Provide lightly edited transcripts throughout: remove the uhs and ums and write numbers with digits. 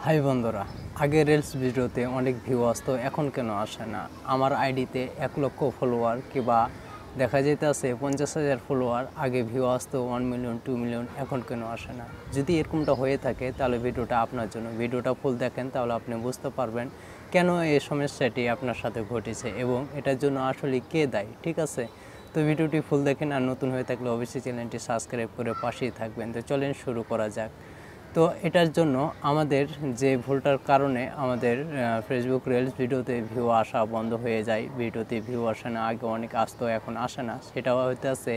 High বন্ধুরা, আগে reels ভিডিওতে অনেক ভিউ আসতো, এখন কেন আসে না? আমার আইডিতে 1 লক্ষ ফলোয়ার কিংবা দেখা যেতেছে 50,000 ফলোয়ার, আগে ভিউ আসতো 1 মিলিয়ন 2 মিলিয়ন, এখন কেন আসে না? যদি এরকমটা হয়ে থাকে তাহলে ভিডিওটা আপনার জন্য। ভিডিওটা ফুল দেখেন তাহলে আপনি বুঝতে পারবেন কেন এই সমস্যাটি আপনার সাথে ঘটেছে এবং এটার জন্য আসলে কে দায়ী। ঠিক আছে, তো ভিডিওটি ফুল দেখেন। আর নতুন হয়ে থাকলে অবশ্যই চ্যানেলটি সাবস্ক্রাইব করে পাশেই থাকবেন। তো চলেন শুরু করা যাক। তো এটার জন্য আমাদের যে ভুলটার কারণে আমাদের ফেসবুক রিলস ভিডিওতে ভিউ আসা বন্ধ হয়ে যায়, ভিডিওতে ভিউ আসে না, আগে অনেক আসতো এখন আসে না, সেটা হইতেছে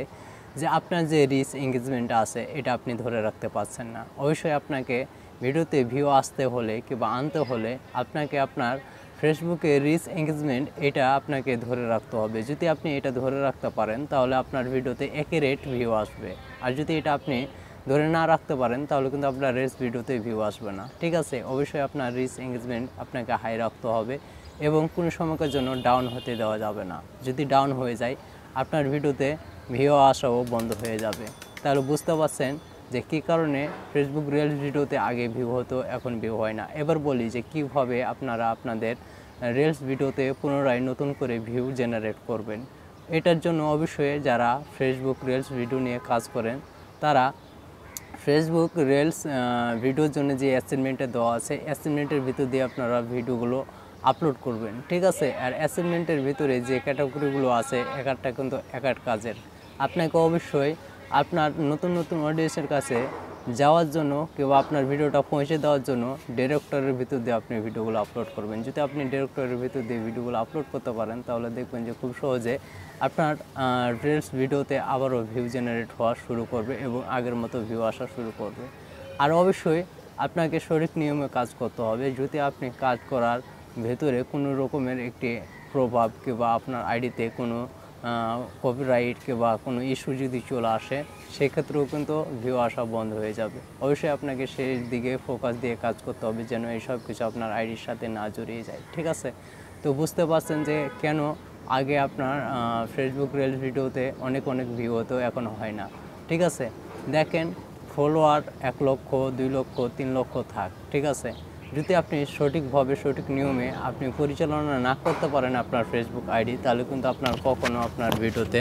যে আপনার যে রিচ এঙ্গেজমেন্ট আছে এটা আপনি ধরে রাখতে পারছেন না। অবশ্যই আপনাকে ভিডিওতে ভিউ আসতে হলে কিংবা আনতে হলে আপনাকে আপনার ফেসবুকে রিচ এঙ্গেজমেন্ট এটা আপনাকে ধরে রাখতে হবে। যদি আপনি এটা ধরে রাখতে পারেন তাহলে আপনার ভিডিওতে অ্যাকুরেট ভিউ আসবে। আর যদি এটা আপনি ধরে না রাখতে পারেন তাহলে কিন্তু আপনার রিচ ভিডিওতে ভিউ আসবে না। ঠিক আছে, অবশ্যই আপনার রিচ এঙ্গেজমেন্ট আপনাকে হাই রাখতে হবে এবং কোনো সময়কার জন্য ডাউন হতে দেওয়া যাবে না। যদি ডাউন হয়ে যায় আপনার ভিডিওতে ভিউ আসাও বন্ধ হয়ে যাবে। তাহলে বুঝতে পারছেন যে কী কারণে ফেসবুক রিলস ভিডিওতে আগে ভিউ হতো, এখন ভিউ হয় না। এবার বলি যে কীভাবে আপনারা আপনাদের রিলস ভিডিওতে পুনরায় নতুন করে ভিউ জেনারেট করবেন। এটার জন্য অবশ্যই যারা ফেসবুক রিলস ভিডিও নিয়ে কাজ করেন তারা ফেসবুক রিলস ভিডিওর জন্য যে অ্যাসাইনমেন্টে দেওয়া আছে, অ্যাসাইনমেন্টের ভিতর দিয়ে আপনারা ভিডিওগুলো আপলোড করবেন। ঠিক আছে, আর অ্যাসাইনমেন্টের ভিতরে যে ক্যাটাগরিগুলো আছে এক একটা কিন্তু এক এক কাজের। আপনাকে অবশ্যই আপনার নতুন নতুন অডিয়েন্সের কাছে যাওয়ার জন্য কিংবা আপনার ভিডিওটা পৌঁছে দেওয়ার জন্য ডিরেক্টরের ভিতর দিয়ে আপনি ভিডিওগুলো আপলোড করবেন। যদি আপনি ডিরেক্টরের ভিতর দিয়ে ভিডিওগুলো আপলোড করতে পারেন তাহলে দেখবেন যে খুব সহজে আপনার রিলস ভিডিওতে আবারও ভিউ জেনারেট হওয়া শুরু করবে এবং আগের মতো ভিউ আসা শুরু করবে। আর অবশ্যই আপনাকে সঠিক নিয়মে কাজ করতে হবে। যদি আপনি কাজ করার ভেতরে কোনো রকমের একটি প্রভাব কিংবা আপনার আইডিতে কোনো কপিরাইট কিংবা কোনো ইস্যু যদি চলে আসে সেক্ষেত্রেও কিন্তু ভিউ আসা বন্ধ হয়ে যাবে। অবশ্যই আপনাকে সেই দিকে ফোকাস দিয়ে কাজ করতে হবে যেন এইসব কিছু আপনার আইডির সাথে না জড়িয়ে যায়। ঠিক আছে, তো বুঝতে পারছেন যে কেন আগে আপনার ফেসবুক রিলস ভিডিওতে অনেক ভিউ হতো, এখন হয় না। ঠিক আছে, দেখেন ফলোয়ার 1 লক্ষ 2 লক্ষ 3 লক্ষ থাক। ঠিক আছে, যদি আপনি সঠিকভাবে সঠিক নিয়মে আপনি পরিচালনা না করতে পারেন আপনার ফেসবুক আইডি তাহলে কিন্তু আপনার কখনো আপনার ভিডিওতে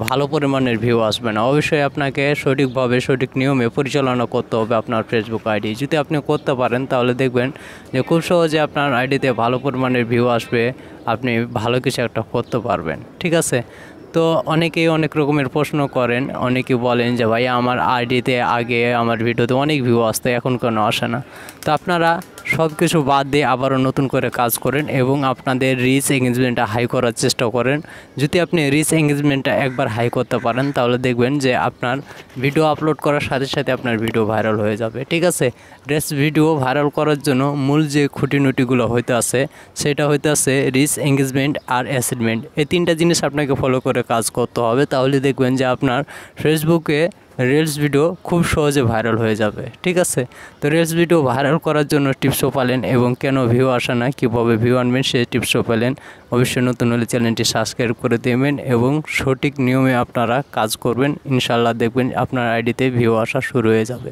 ভালো পরিমাণের ভিউ আসবে না। অবশ্যই আপনাকে সঠিকভাবে সঠিক নিয়মে পরিচালনা করতে হবে আপনার ফেসবুক আইডি। যদি আপনি করতে পারেন তাহলে দেখবেন যে খুব সহজে আপনার আইডিতে ভালো পরিমাণের ভিউ আসবে, আপনি ভালো কিছু একটা করতে পারবেন। ঠিক আছে, তো অনেকেই অনেক রকমের প্রশ্ন করেন, অনেকেই বলেন যে ভাই আমার আইডিতে আগে আমার ভিডিওতে অনেক ভিউ আসতো, এখন কেন আসে না? তো আপনারা সব কিছু বাদ দিয়ে আবারও নতুন করে কাজ করেন এবং আপনাদের রিচ এঙ্গেজমেন্টটা হাই করার চেষ্টা করেন। যদি আপনি রিচ এঙ্গেজমেন্টটা একবার হাই করতে পারেন তাহলে দেখবেন যে আপনার ভিডিও আপলোড করার সাথে সাথে আপনার ভিডিও ভাইরাল হয়ে যাবে। ঠিক আছে, রিচ ভিডিও ভাইরাল করার জন্য মূল যে খুঁটিনুটিগুলো হইতে আছে সেটা হইতে আছে রিচ এঙ্গেজমেন্ট আর অ্যাসাইনমেন্ট। এই 3টা জিনিস আপনাকে ফলো করে কাজ করতে হবে, তাহলে দেখবেন যে আপনার ফেসবুকে রিলস ভিডিও খুব সহজে ভাইরাল হয়ে যাবে। ঠিক আছে, তো রিলস ভিডিও ভাইরাল করার জন্য টিপসও পেলেন এবং কেন ভিউ আসে না, কীভাবে ভিউ আনবেন সেই টিপসও পেলেন। অবশ্যই নতুন হলে চ্যানেলটি সাবস্ক্রাইব করে দেবেন এবং সঠিক নিয়মে আপনারা কাজ করবেন। ইনশাআল্লাহ দেখবেন আপনার আইডিতে ভিউ আসা শুরু হয়ে যাবে।